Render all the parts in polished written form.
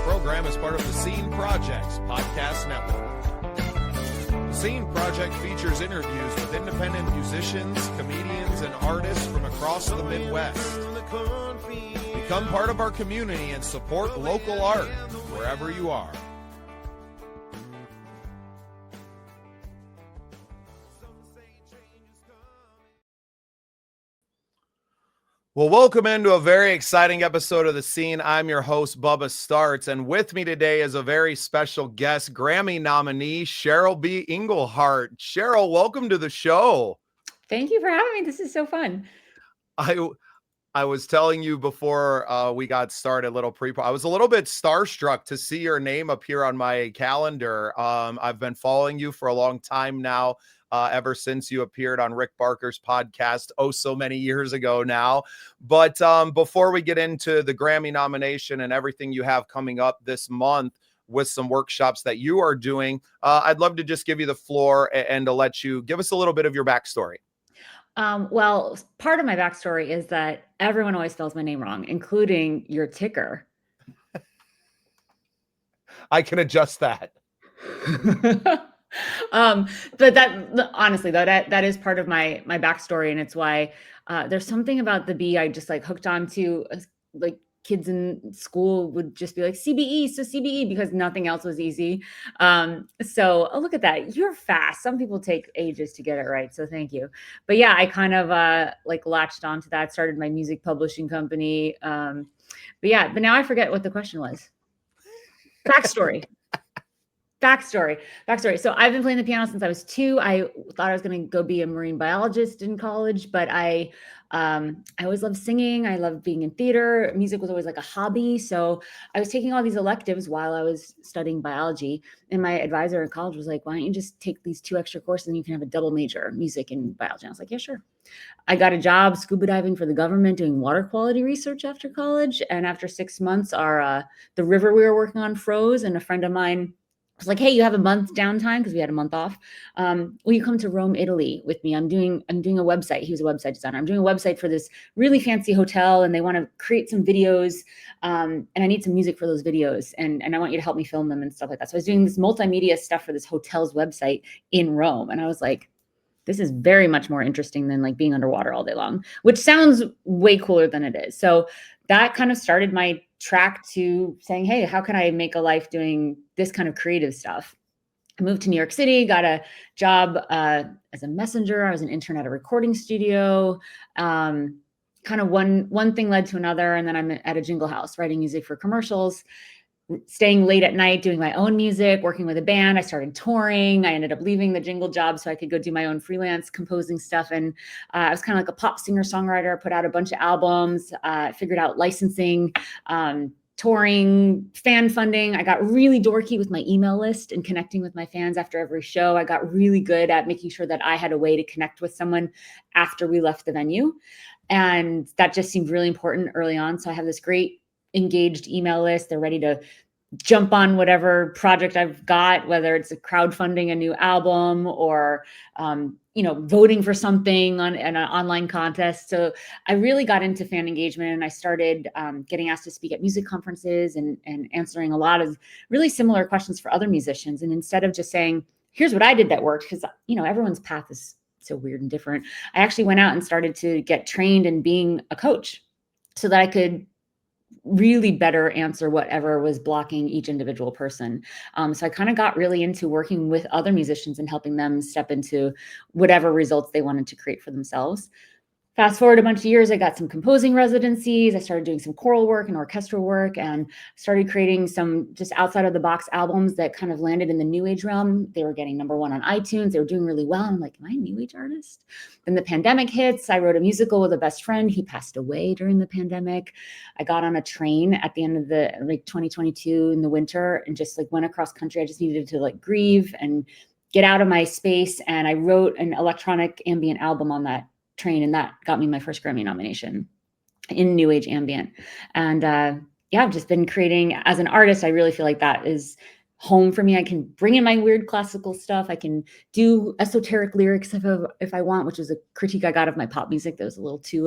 program is part of the Scene Project's podcast network. The Scene Project features interviews with independent musicians, comedians, and artists from across the Midwest. Become part of our community and support local art wherever you are. Well, welcome into a very exciting episode of The Scene. I'm your host, Bubba Startz, and with me today is a very special guest, Grammy nominee, Cheryl B. Engelhardt. Cheryl, welcome to the show. Thank you for having me. This is so fun. I was telling you before we got started, I was a little bit starstruck to see your name appear on my calendar. I've been following you for a long time now. Ever since you appeared on Rick Barker's podcast, so many years ago now. But before we get into the Grammy nomination and everything you have coming up this month with some workshops that you are doing, I'd love to just give you the floor and to let you give us a little bit of your backstory. Well, part of my backstory is that everyone always spells my name wrong, including your ticker. I can adjust that. But that honestly though, that is part of my backstory, and it's why there's something about the B I just like hooked on to. Like kids in school would just be like CBE, because nothing else was easy. So look at that, you're fast. Some people take ages to get it right, so thank you. But yeah, I kind of like latched onto that, started my music publishing company. But now I forget what the question was. Backstory. So I've been playing the piano since I was 2. I thought I was going to go be a marine biologist in college, but I always loved singing. I loved being in theater. Music was always like a hobby. So I was taking all these electives while I was studying biology. And my advisor in college was like, why don't you just take these 2 extra courses and you can have a double major, music and biology. And I was like, yeah, sure. I got a job scuba diving for the government doing water quality research after college. And after 6 months, the river we were working on froze, and a friend of mine was like, hey, you have a month downtime because we had a month off. Will you come to Rome, Italy with me? I'm doing a website. He was a website designer. I'm doing a website for this really fancy hotel, and they want to create some videos. And I need some music for those videos. And I want you to help me film them and stuff like that. So I was doing this multimedia stuff for this hotel's website in Rome. And I was like, this is very much more interesting than like being underwater all day long, which sounds way cooler than it is. So that kind of started my track to saying, hey, how can I make a life doing this kind of creative stuff? I moved to New York City, got a job as a messenger. I was an intern at a recording studio. Kind of one thing led to another. And then I'm at a jingle house writing music for commercials, staying late at night, doing my own music, working with a band. I started touring. I ended up leaving the jingle job so I could go do my own freelance composing stuff. And I was kind of like a pop singer songwriter, put out a bunch of albums, figured out licensing, touring, fan funding. I got really dorky with my email list and connecting with my fans after every show. I got really good at making sure that I had a way to connect with someone after we left the venue. And that just seemed really important early on. So I have this great engaged email list. They're ready to jump on whatever project I've got, whether it's crowdfunding a new album or, voting for something on an online contest. So I really got into fan engagement, and I started getting asked to speak at music conferences and answering a lot of really similar questions for other musicians. And instead of just saying, here's what I did that worked, because, everyone's path is so weird and different, I actually went out and started to get trained in being a coach so that I could really better answer whatever was blocking each individual person. So I kind of got really into working with other musicians and helping them step into whatever results they wanted to create for themselves. Fast forward a bunch of years, I got some composing residencies. I started doing some choral work and orchestral work, and started creating some just outside of the box albums that kind of landed in the new age realm. They were getting #1 on iTunes. They were doing really well. I'm like, am I a new age artist? Then the pandemic hits. I wrote a musical with a best friend. He passed away during the pandemic. I got on a train at the end of 2022 in the winter and just went across country. I just needed to grieve and get out of my space. And I wrote an electronic ambient album on that train, and that got me my first Grammy nomination in New Age ambient. And I've just been creating as an artist. I really feel like that is home for me. I can bring in my weird classical stuff. I can do esoteric lyrics if I want, which is a critique I got of my pop music that was a little too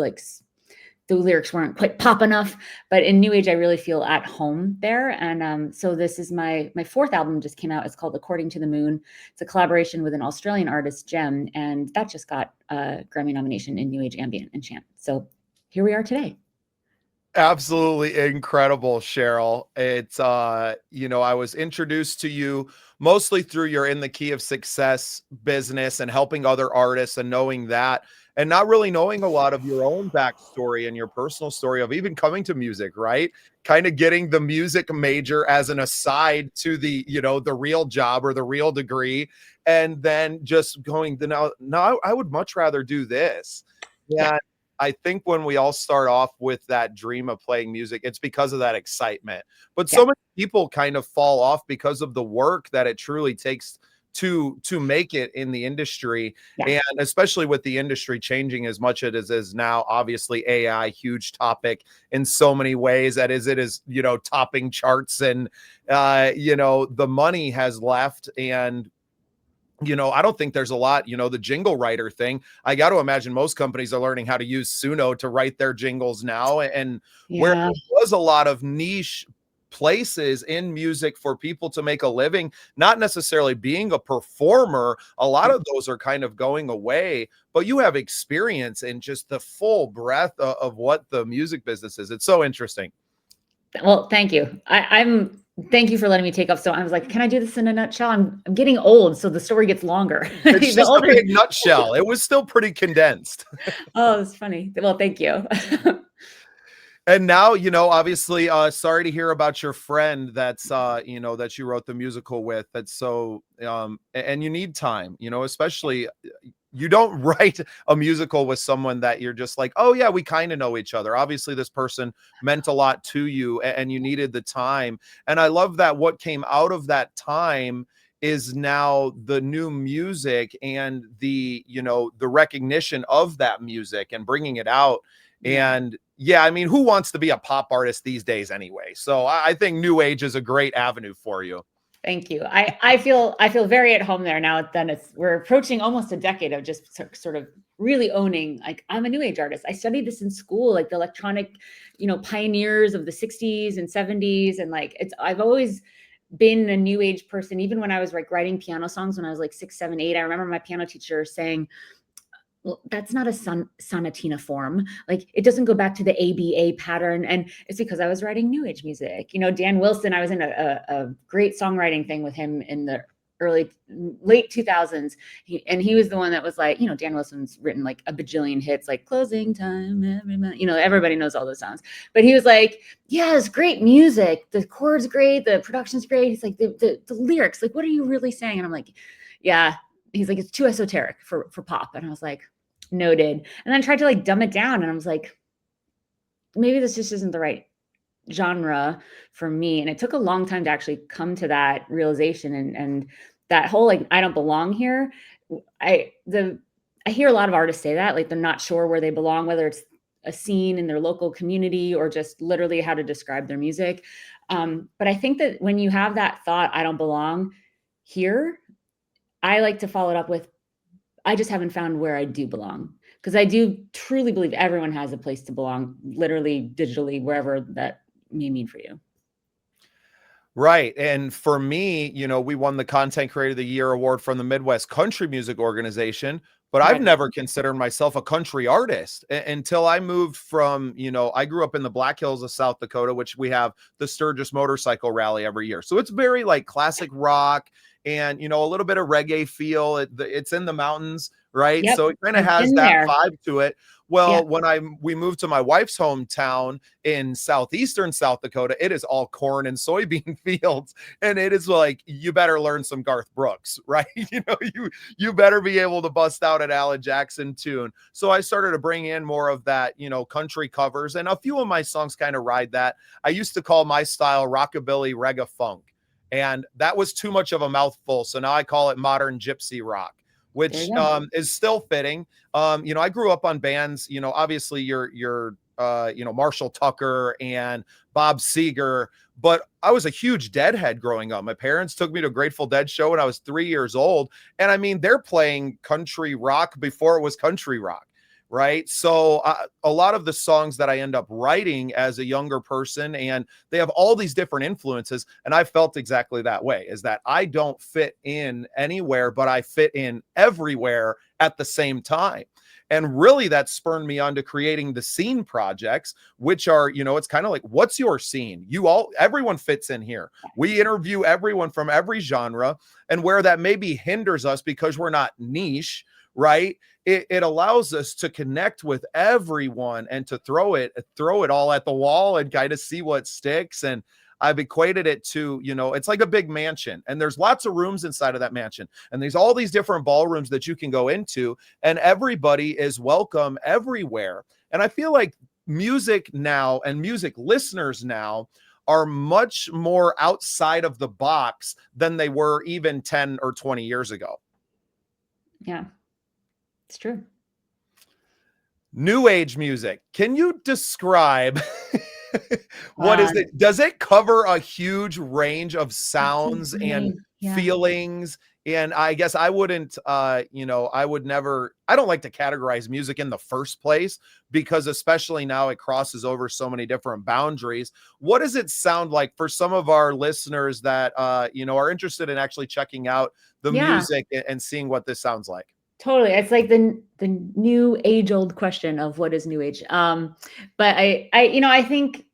the lyrics weren't quite pop enough. But in new age, I really feel at home there. And so this is my fourth album, just came out. It's called According to the Moon. It's a collaboration with an Australian artist, Gem, and that just got a Grammy nomination in new age ambient and chant. So here we are today. Absolutely incredible, Cheryl. It's I was introduced to you mostly through your In the Key of Success business and helping other artists and knowing that, and not really knowing a lot of your own backstory and your personal story of even coming to music, right? Kind of getting the music major as an aside to the, the real job or the real degree, and then just going, no, I would much rather do this. Yeah. Yeah. I think when we all start off with that dream of playing music, it's because of that excitement. But so many people kind of fall off because of the work that it truly takes to make it in the industry. And especially with the industry changing as much as it is now, obviously AI, huge topic in so many ways, that is, it is, topping charts, and the money has left. And I don't think there's a lot, the jingle writer thing. I got to imagine most companies are learning how to use Suno to write their jingles now. And where there was a lot of niche places in music for people to make a living, not necessarily being a performer, a lot of those are kind of going away. But you have experience in just the full breadth of what the music business is. It's so interesting. Well, thank you. Thank you for letting me take up. So I was like, can I do this in a nutshell? I'm getting old, so the story gets longer. It's just a big nutshell. It was still pretty condensed. Oh, it's funny. Well, thank you. And now, obviously, sorry to hear about your friend that's, that you wrote the musical with. That's so, and you need time, especially you don't write a musical with someone that you're just like, oh yeah, we kind of know each other. Obviously this person meant a lot to you, and you needed the time. And I love that what came out of that time is now the new music and the, the recognition of that music and bringing it out. And yeah, I mean, who wants to be a pop artist these days anyway? So I think new age is a great avenue for you. Thank you. I feel very at home there now. Then we're approaching almost a decade of just sort of really owning, like, I'm a new age artist. I studied this in school, like the electronic, pioneers of the 60s and 70s. And like, I've always been a new age person, even when I was like writing piano songs when I was like 6, 7, 8. I remember my piano teacher saying, well, that's not a sonatina form. Like, it doesn't go back to the ABA pattern. And it's because I was writing new age music. Dan Wilson, I was in a great songwriting thing with him in the late 2000s. He was the one that was like, Dan Wilson's written like a bajillion hits, like Closing Time, every month. Everybody knows all those songs. But he was like, yeah, it's great music. The chords great. The production's great. He's like, the lyrics, like, what are you really saying? And I'm like, yeah. He's like, it's too esoteric for pop. And I was like, noted. And then I tried to like dumb it down, and I was like, maybe this just isn't the right genre for me. And it took a long time to actually come to that realization, and that whole, like, I don't belong here. I hear a lot of artists say that, like, they're not sure where they belong, whether it's a scene in their local community or just literally how to describe their music. But I think that when you have that thought, I don't belong here, I like to follow it up with, I just haven't found where I do belong. Because I do truly believe everyone has a place to belong, literally, digitally, wherever that may mean for you. Right. And for me, we won the Content Creator of the Year award from the Midwest Country Music Organization, but I've never considered myself a country artist until I moved from, I grew up in the Black Hills of South Dakota, which we have the Sturgis Motorcycle Rally every year. So it's very like classic rock and, a little bit of reggae feel. It's in the mountains, right? Yep. So it kind of has that vibe to it. Well, when we moved to my wife's hometown in southeastern South Dakota, it is all corn and soybean fields. And it is like, you better learn some Garth Brooks, right? You better be able to bust out an Alan Jackson tune. So I started to bring in more of that, country covers. And a few of my songs kind of ride that. I used to call my style rockabilly reggae funk. And that was too much of a mouthful. So now I call it modern gypsy rock, which is still fitting. I grew up on bands, obviously your Marshall Tucker and Bob Seger, but I was a huge Deadhead growing up. My parents took me to a Grateful Dead show when I was 3 years old. And I mean, they're playing country rock before it was country rock, right? So a lot of the songs that I end up writing as a younger person, and they have all these different influences, and I felt exactly that way, is that I don't fit in anywhere, but I fit in everywhere at the same time. And really that spurred me on to creating the scene projects, which are, it's kind of like, what's your scene? Everyone fits in here. We interview everyone from every genre, and where that maybe hinders us because we're not niche, right? It allows us to connect with everyone and to throw it all at the wall and kind of see what sticks. And I've equated it to, it's like a big mansion, and there's lots of rooms inside of that mansion, and there's all these different ballrooms that you can go into, and everybody is welcome everywhere. And I feel like music now, and music listeners now, are much more outside of the box than they were even 10 or 20 years ago. Yeah, it's true. New age music. Can you describe what is it? Does it cover a huge range of sounds and feelings? And I guess I wouldn't, I don't like to categorize music in the first place, because especially now it crosses over so many different boundaries. What does it sound like for some of our listeners that, are interested in actually checking out the music and seeing what this sounds like? Totally. It's like the new age old question of what is new age. But I think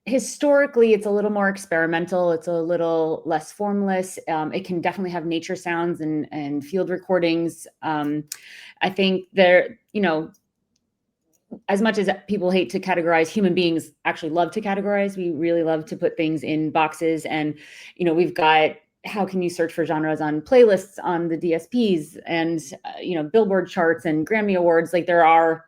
historically it's a little more experimental. It's a little less formless. It can definitely have nature sounds and field recordings. I think there, as much as people hate to categorize, human beings actually love to categorize. We really love to put things in boxes. And, we've got, how can you search for genres on playlists on the DSPs and, Billboard charts and Grammy Awards? Like, there are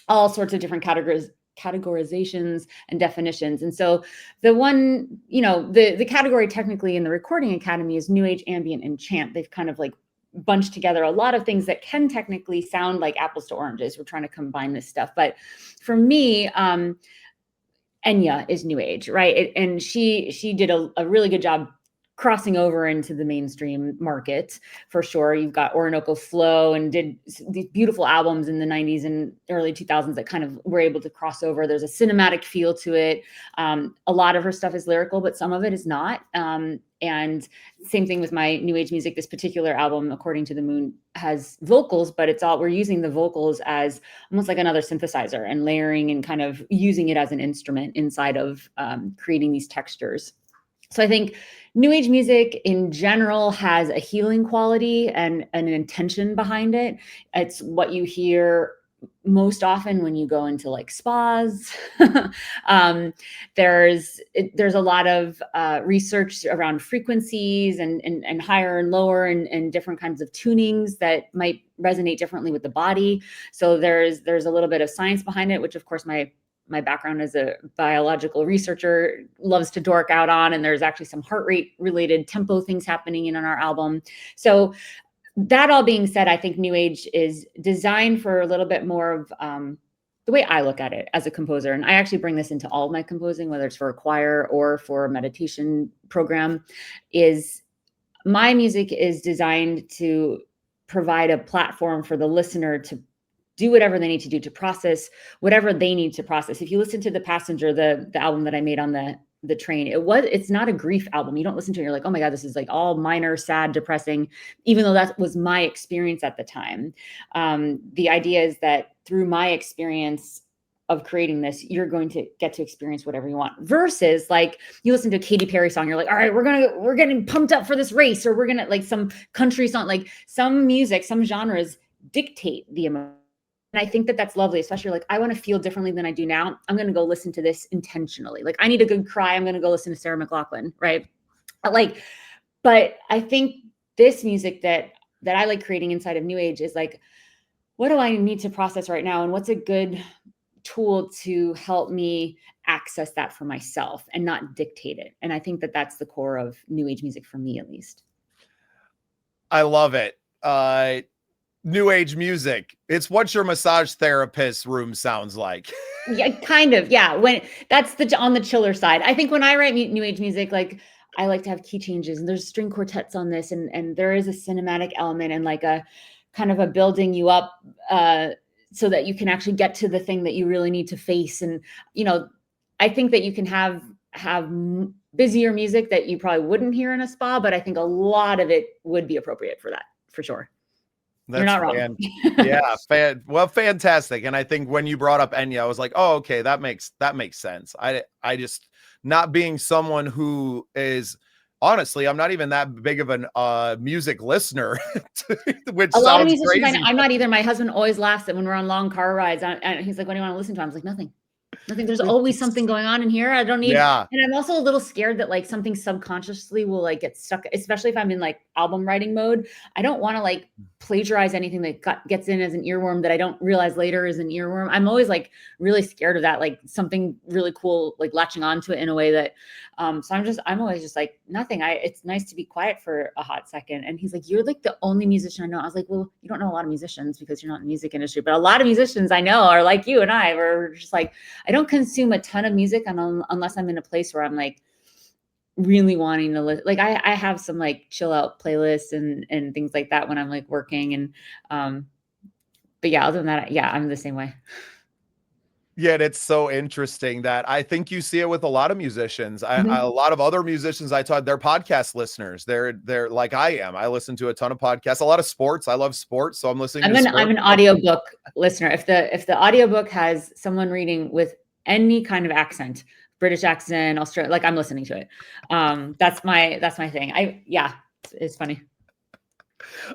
all sorts of different categorizations and definitions. And so the one, the category technically in the Recording Academy is New Age, Ambient, and Chant. They've kind of like bunched together a lot of things that can technically sound like apples to oranges. We're trying to combine this stuff. But for me, Enya is new age, right? And she did a really good job crossing over into the mainstream market, for sure. You've got Orinoco Flow, and did these beautiful albums in the 90s and early 2000s that kind of were able to cross over. There's a cinematic feel to it. A lot of her stuff is lyrical, but some of it is not. And same thing with my new age music. This particular album, According to the Moon, has vocals, but we're using the vocals as almost like another synthesizer, and layering and kind of using it as an instrument inside of creating these textures. So I think new age music in general has a healing quality and an intention behind it. It's what you hear most often when you go into like spas. There's a lot of research around frequencies and higher and lower and different kinds of tunings that might resonate differently with the body. So there's a little bit of science behind it, which of course my background as a biological researcher loves to dork out on. And there's actually some heart rate related tempo things happening in our album. So that all being said, I think new age is designed for a little bit more of the way I look at it as a composer. And I actually bring this into all of my composing, whether it's for a choir or for a meditation program, is my music is designed to provide a platform for the listener to do whatever they need to do to process whatever they need to process. If you listen to The Passenger, the album that I made on the train, it's not a grief album. You don't listen to it, you're like, oh my God, this is like all minor, sad, depressing, even though that was my experience at the time. The idea is that through my experience of creating this, you're going to get to experience whatever you want, versus like you listen to a Katy Perry song, you're like, all right, we're getting pumped up for this race, or we're gonna, like, some country song, like some music, some genres dictate the emotion. And I think that that's lovely, especially like, I want to feel differently than I do now. I'm going to go listen to this intentionally. Like, I need a good cry, I'm going to go listen to Sarah McLachlan, right? But I think this music that I like creating inside of new age is like, what do I need to process right now? And what's a good tool to help me access that for myself and not dictate it? And I think that that's the core of new age music for me, at least. I love it. New age music. It's what your massage therapist room sounds like. Yeah, kind of. Yeah. When that's on the chiller side. I think when I write new age music, like, I like to have key changes, and there's string quartets on this, and there is a cinematic element and like a kind of a building you up so that you can actually get to the thing that you really need to face. And, I think that you can have busier music that you probably wouldn't hear in a spa, but I think a lot of it would be appropriate for that, for sure. You're That's not wrong. yeah, fantastic. And I think when you brought up Enya, I was like, oh, okay, that makes sense. I just, not being someone who is, honestly, I'm not even that big of an music listener, which A lot of sounds musicians, crazy. I'm not either. My husband always laughs that when we're on long car rides, and he's like, "What do you want to listen to?" I was like, "Nothing." Nothing. There's always something going on in here. I don't need, Yeah. and I'm also a little scared that like something subconsciously will like get stuck, especially if I'm in like album writing mode. I don't want to like plagiarize anything that gets in as an earworm that I don't realize later is an earworm. I'm always like really scared of that, like something really cool, like latching onto it in a way that, so I'm always just like, nothing. It's nice to be quiet for a hot second. And he's like, "You're like the only musician I know." I was like, "Well, you don't know a lot of musicians because you're not in the music industry, but a lot of musicians I know are like you and I, were just like, I don't consume a ton of music unless I'm in a place where I'm like really wanting to listen. Like I have some like chill out playlists and things like that when I'm like working. And but yeah, other than that, yeah, I'm the same way. Yeah, and it's so interesting that I think you see it with a lot of musicians. A Mhm. lot of other musicians I taught, they're podcast listeners. They're like I am. I listen to a ton of podcasts, a lot of sports. I love sports, so I'm listening I'm to an sports. audiobook listener. If the audiobook has someone reading with any kind of accent, British accent, Australian, like I'm listening to it. That's my thing. Yeah, it's funny.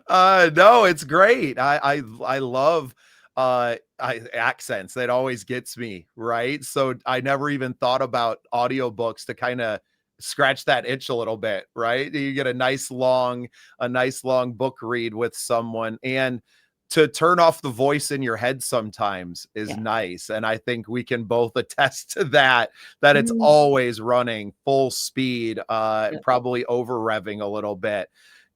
No, it's great. I love accents. That always gets me, right? So I never even thought about audiobooks to kind of scratch that itch a little bit, right? You get a nice long book read with someone, and to turn off the voice in your head sometimes is Yeah. nice. And I think we can both attest to that, that it's Mhm. always running full speed, Yeah. probably over revving a little bit.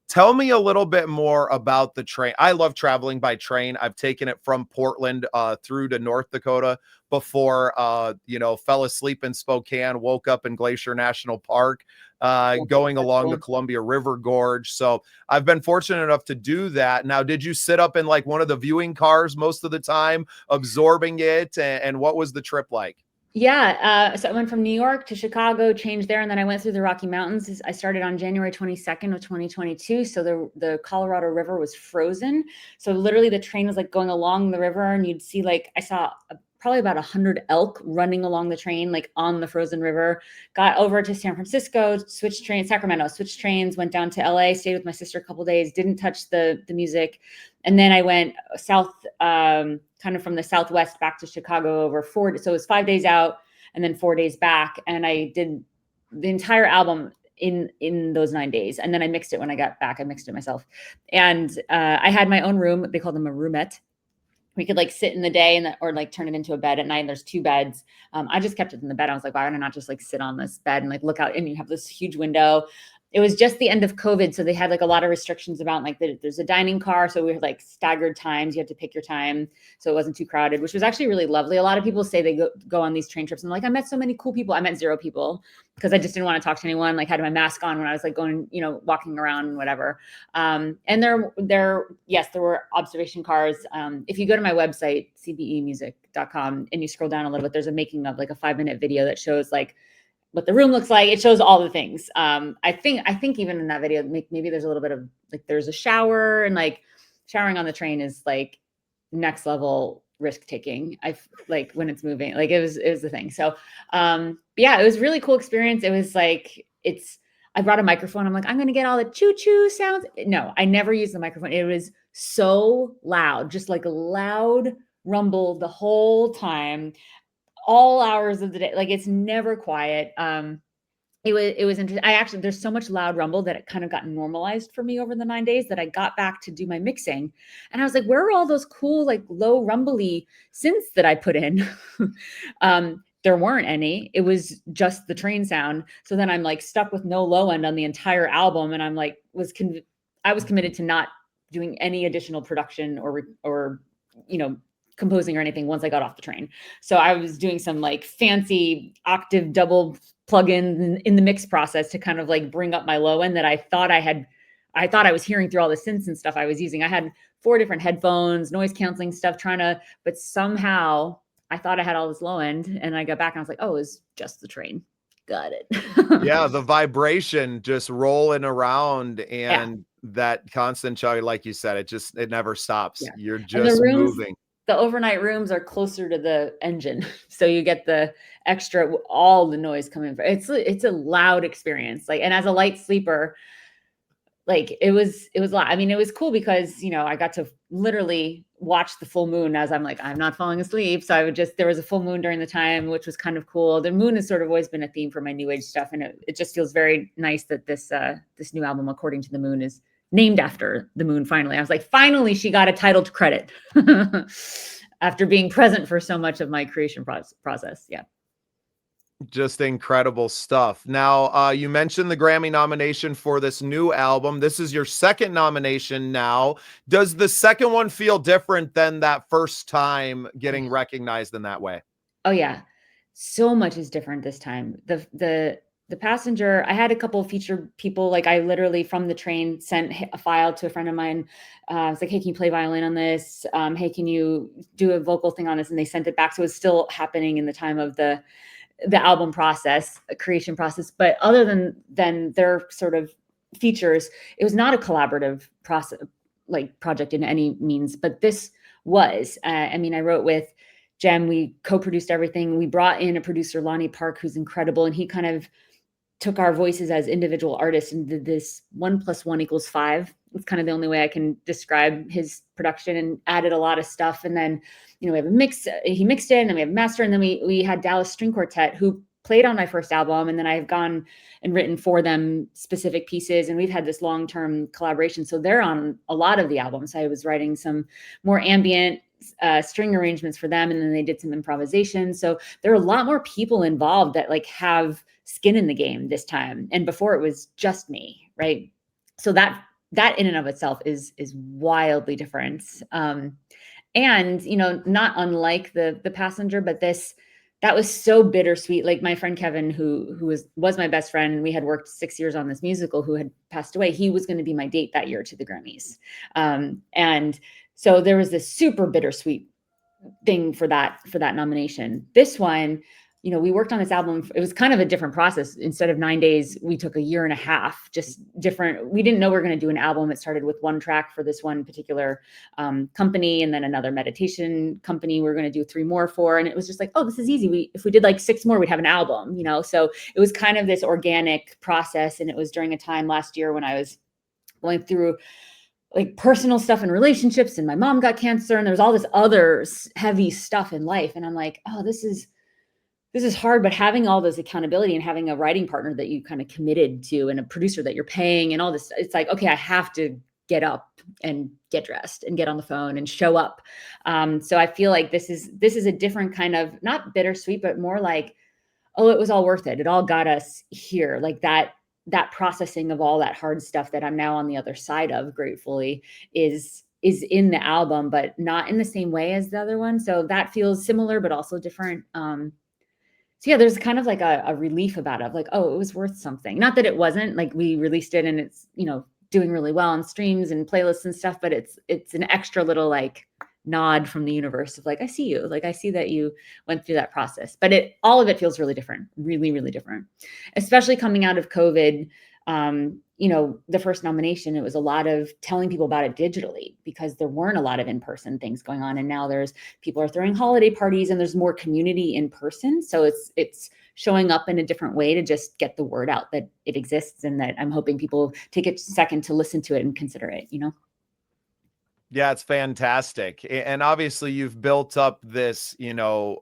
Tell me a little bit more about the train. I love traveling by train. I've taken it from Portland through to North Dakota before, fell asleep in Spokane, woke up in Glacier National Park, going That's along the cool. Columbia River Gorge. So I've been fortunate enough to do that. Now, did you sit up in like one of the viewing cars most of the time, absorbing it? And what was the trip like? Yeah, so I went from New York to Chicago, changed there, and then I went through the Rocky Mountains. I started on January 22nd of 2022, so the Colorado River was frozen. So literally the train was like going along the river, and you'd see like I saw probably about 100 elk running along the train, like on the frozen river. Got over to San Francisco, switched trains, Sacramento, switched trains, went down to LA, stayed with my sister a couple days, didn't touch the music, and then I went south, kind of from the Southwest back to Chicago over 4. So it was 5 days out and then 4 days back. And I did the entire album in those 9 days. And then I mixed it when I got back. I mixed it myself. And I had my own room. They called them a roomette. We could like sit in the day or like turn it into a bed at night. And there's 2 beds. I just kept it in the bed. I was like, why would I not just like sit on this bed and like look out, and you have this huge window. It was just the end of COVID. So they had like a lot of restrictions about like there's a dining car. So we had like staggered times. You had to pick your time. So it wasn't too crowded, which was actually really lovely. A lot of people say they go on these train trips, and like, I met so many cool people. I met 0 people because I just didn't want to talk to anyone, like had my mask on when I was like going, walking around and whatever. And yes, there were observation cars. If you go to my website, cbemusic.com, and you scroll down a little bit, there's a making of like a 5-minute video that shows like what the room looks like. It shows all the things. I think even in that video, maybe there's a little bit of like, there's a shower, and like showering on the train is like next level risk taking. I like when it's moving, like it was the thing. So, but yeah, it was a really cool experience. It was like, I brought a microphone. I'm like, I'm going to get all the choo choo sounds. No, I never used the microphone. It was so loud, just like a loud rumble the whole time, all hours of the day. Like it's never quiet. It was interesting. There's so much loud rumble that it kind of got normalized for me over the 9 days that I got back to do my mixing. And I was like, where are all those cool, like low rumbly synths that I put in? There weren't any. It was just the train sound. So then I'm like stuck with no low end on the entire album. And I'm like, I was committed to not doing any additional production or, composing or anything once I got off the train. So I was doing some like fancy octave double plugins in the mix process to kind of like bring up my low end that I thought I I thought I was hearing through all the synths and stuff I was using. I had 4 different headphones, noise canceling stuff, but somehow I thought I had all this low end, and I got back and I was like, oh, it's just the train. Got it. Yeah, the vibration just rolling around Yeah. and that constant chug, like you said, it never stops. Yeah. You're And the just rooms, moving. the overnight rooms are closer to the engine. So you get the extra, all the noise coming from it's a loud experience. Like, and as a light sleeper, like it was a lot. I mean, it was cool because, I got to literally watch the full moon as I'm not falling asleep. So there was a full moon during the time, which was kind of cool. The moon has sort of always been a theme for my new age stuff. And it just feels very nice that this new album, According to the Moon, is named after the moon. Finally, I was like, finally, she got a titled credit after being present for so much of my creation process. Yeah. Just incredible stuff. Now, you mentioned the Grammy nomination for this new album. This is your second nomination now. Does the second one feel different than that first time getting recognized in that way? Oh yeah. So much is different this time. The passenger, I had a couple of featured people, like I literally from the train sent a file to a friend of mine. I was like, hey, can you play violin on this? Hey, can you do a vocal thing on this? And they sent it back. So it's still happening in the time of the album process, creation process. But other than their sort of features, it was not a collaborative process, like project in any means, but this was. I mean, I wrote with Jem, we co-produced everything. We brought in a producer, Lonnie Park, who's incredible, and he kind of took our voices as individual artists and did this 1 + 1 = 5. It's kind of the only way I can describe his production, and added a lot of stuff. And then, we have a mix, he mixed it, and then we have master. And then we had Dallas String Quartet, who played on my first album. And then I've gone and written for them specific pieces. And we've had this long-term collaboration. So they're on a lot of the albums. I was writing some more ambient string arrangements for them, and then they did some improvisation. So there are a lot more people involved that like have skin in the game this time, and before it was just me, right? So that in and of itself is wildly different. And not unlike the passenger, but that was so bittersweet. Like my friend Kevin, who was my best friend, and we had worked 6 years on this musical, who had passed away. He was going to be my date that year to the Grammys, and so there was this super bittersweet thing for that nomination. This one, we worked on this album. It was kind of a different process. Instead of 9 days, we took a year and a half, just different. We didn't know we were going to do an album. It started with one track for this one particular company, and then another meditation company we're going to do 3 more for. And it was just like, oh, this is easy. If we did like 6 more, we'd have an album, So it was kind of this organic process. And it was during a time last year when I was going through like personal stuff and relationships, and my mom got cancer, and there was all this other heavy stuff in life. And I'm like, oh, this is hard. But having all this accountability and having a writing partner that you kind of committed to, and a producer that you're paying, and all this, it's like, okay, I have to get up and get dressed and get on the phone and show up. So I feel like this is a different kind of, not bittersweet, but more like, oh, it was all worth it. It all got us here. Like that processing of all that hard stuff that I'm now on the other side of, gratefully, is in the album, but not in the same way as the other one. So that feels similar, but also different. So yeah, there's kind of like a relief about it, of like, oh, it was worth something. Not that it wasn't. Like, we released it and it's, doing really well on streams and playlists and stuff, but it's an extra little like nod from the universe of like, I see you. Like, I see that you went through that process. But all of it feels really different, really, really different. Especially coming out of COVID. The first nomination, it was a lot of telling people about it digitally, because there weren't a lot of in-person things going on. And now people are throwing holiday parties, and there's more community in person. So it's showing up in a different way to just get the word out that it exists, and that I'm hoping people take a second to listen to it and consider it, Yeah, it's fantastic. And obviously you've built up this,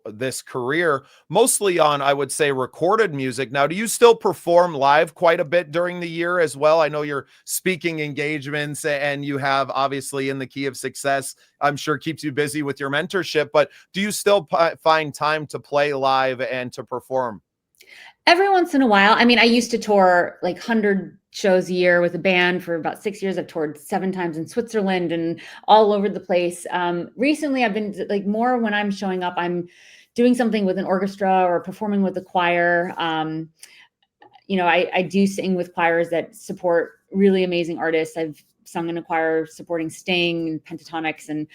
this career mostly on, I would say, recorded music. Now, do you still perform live quite a bit during the year as well? I know you're speaking engagements, and you have, obviously, In the Key of Success, I'm sure keeps you busy with your mentorship, but do you still find time to play live and to perform? Every once in a while. I mean, I used to tour like 100 shows a year with a band for about 6 years. I've toured 7 times in Switzerland and all over the place. Recently, I've been like, more when I'm showing up, I'm doing something with an orchestra or performing with a choir. I do sing with choirs that support really amazing artists. I've sung in a choir supporting Sting and Pentatonics and,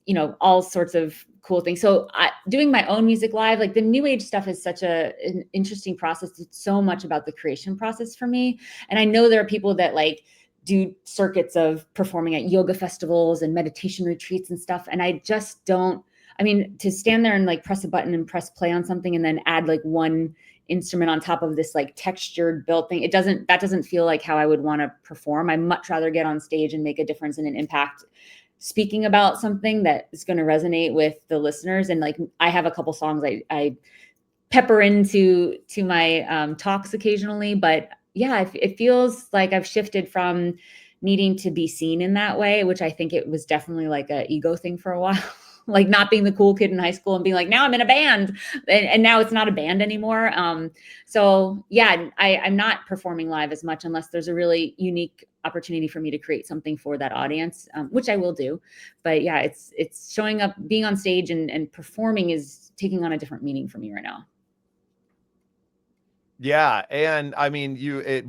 you know, all sorts of cool things. So doing my own music live, like the new age stuff is such an interesting process. It's so much about the creation process for me. And I know there are people that like do circuits of performing at yoga festivals and meditation retreats and stuff. And I just don't, I mean, to stand there and like press a button and press play on something and then add like one instrument on top of this like textured built thing, that doesn't feel like how I would want to perform. I much rather get on stage and make a difference and an impact speaking about something that is going to resonate with the listeners. And like, I have a couple songs I pepper into my talks occasionally, but yeah, it feels like I've shifted from needing to be seen in that way, which I think it was definitely like a ego thing for a while. Like not being the cool kid in high school and being like, now I'm in a band, and now it's not a band anymore. So yeah, I'm not performing live as much unless there's a really unique opportunity for me to create something for that audience, which I will do. But yeah, it's showing up, being on stage and performing is taking on a different meaning for me right now. Yeah, and I mean,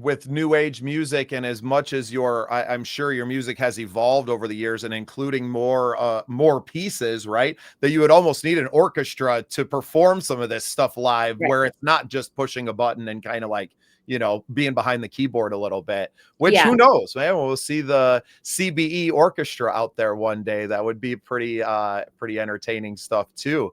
with new age music, and as much as I'm sure your music has evolved over the years, and including more pieces, right? That you would almost need an orchestra to perform some of this stuff live, Right. where it's not just pushing a button and kind of like, you know, being behind the keyboard a little bit. Which Yeah. who knows, man? We'll see the CBE orchestra out there one day. That would be pretty entertaining stuff too.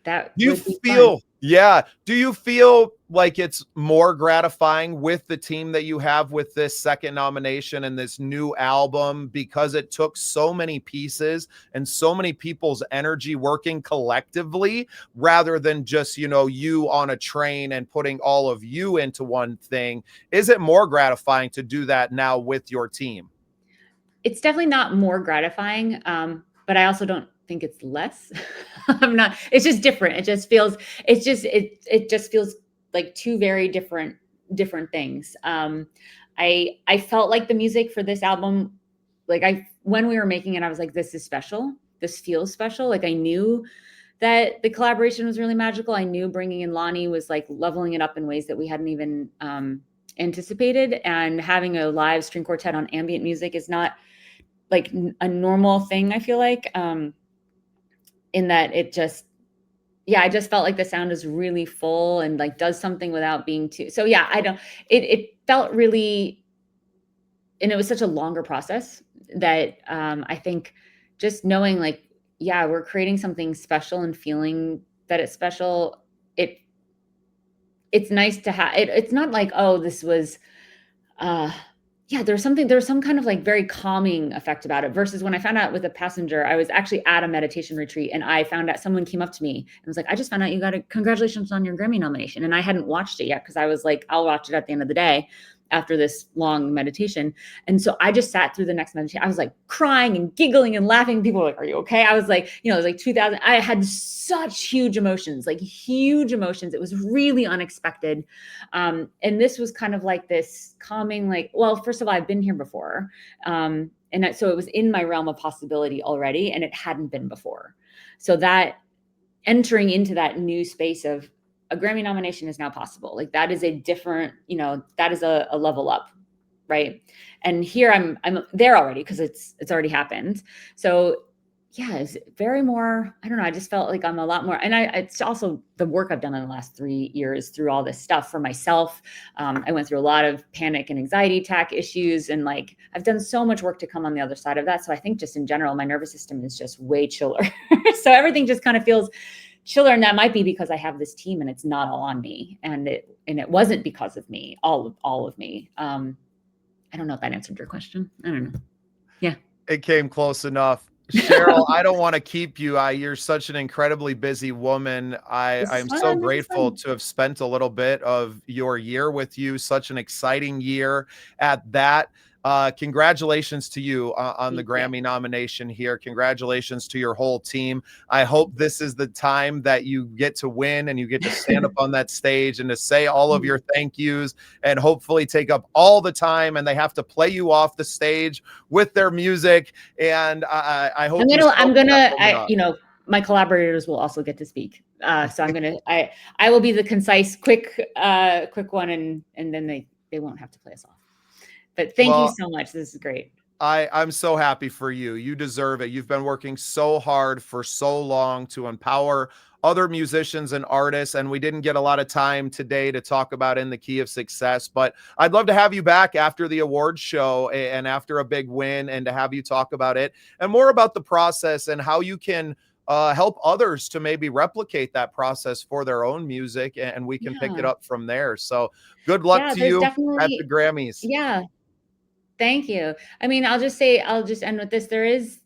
That Do you would be fun. yeah. Do you feel like it's more gratifying with the team that you have with this second nomination and this new album because it took so many pieces and so many people's energy working collectively rather than just, you know, you on a train and putting all of you into one thing? Is it more gratifying to do that now with your team? It's definitely not more gratifying, but I also don't think it's less. I'm not. It's just different. It just feels like two very different things. I felt like the music for this album, like when we were making it, I was like, this is special. This feels special. Like I knew that the collaboration was really magical. I knew bringing in Lonnie was like leveling it up in ways that we hadn't even anticipated. And having a live string quartet on ambient music is not like a normal thing, I feel like, in that it just, yeah, I just felt like the sound is really full and like does something without being too, so yeah, it felt really, and it was such a longer process that I think just knowing like, yeah, we're creating something special and feeling that it's special. It's nice to have it. It's not like, oh, this was, uh, yeah, there's some kind of like very calming effect about it versus when I found out with a passenger, I was actually at a meditation retreat and I found out someone came up to me and was like, I just found out you got congratulations on your Grammy nomination. And I hadn't watched it yet because I was like, I'll watch it at the end of the day after this long meditation. And so I just sat through the next meditation. I was like crying and giggling and laughing. People were like, are you okay? I was like, you know, it was like 2000. I had such huge emotions, like huge emotions. It was really unexpected. And this was kind of like this calming, like, well, first of all, I've been here before. So it was in my realm of possibility already, and it hadn't been before. So that entering into that new space of a Grammy nomination is now possible. Like that is a different, you know, that is a level up, right? And here I'm there already because it's already happened. So yeah, it's very more, I don't know, I just felt like I'm a lot more, and it's also the work I've done in the last 3 years through all this stuff for myself. I went through a lot of panic and anxiety attack issues, and like I've done so much work to come on the other side of that. So I think just in general, my nervous system is just way chiller. So everything just kind of feels chiller, and that might be because I have this team and it's not all on me, and it wasn't because of me, all of me. I don't know if that answered your question. I don't know. Yeah. It came close enough. Cheryl, I don't want to keep you. You're such an incredibly busy woman. This is I'm so fun. This is grateful fun. to have spent a little bit of your year with you. Such an exciting year at that. Congratulations to you on the Thank you. Grammy nomination here. Congratulations to your whole team. I hope this is the time that you get to win and you get to stand up on that stage and to say all of your thank yous and hopefully take up all the time and they have to play you off the stage with their music. And I hope you know, my collaborators will also get to speak. So I will be the concise, quick one, and then they won't have to play us off. But thank you Well, so much. This is great. I'm so happy for you. You deserve it. You've been working so hard for so long to empower other musicians and artists, and we didn't get a lot of time today to talk about In the Key of Success, but I'd love to have you back after the awards show and after a big win, and to have you talk about it and more about the process and how you can help others to maybe replicate that process for their own music, and we can pick it Yeah. up from there. So good luck Yeah, to there's you at the definitely Grammys. yeah. Thank you. I mean, I'll just end with this. There is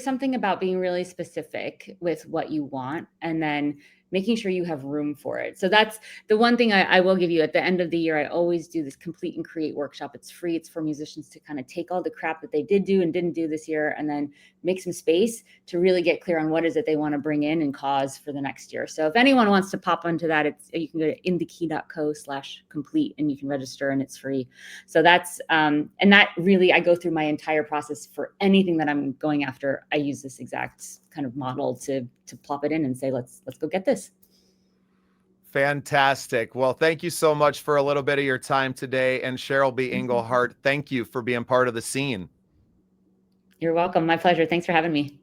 something about being really specific with what you want and then making sure you have room for it. So that's the one thing I will give you at the end of the year. I always do this complete and create workshop. It's free. It's for musicians to kind of take all the crap that they did do and didn't do this year and then make some space to really get clear on what is it they want to bring in and cause for the next year. So if anyone wants to pop onto that, you can go to inthekey.co/complete and you can register and it's free. So that's and that really, I go through my entire process for anything that I'm going after. I use this exact kind of model to plop it in and say, let's go get this. Fantastic. Well, thank you so much for a little bit of your time today. And Cheryl B. Mhm. Engelhardt, thank you for being part of the scene. You're welcome. My pleasure. Thanks for having me.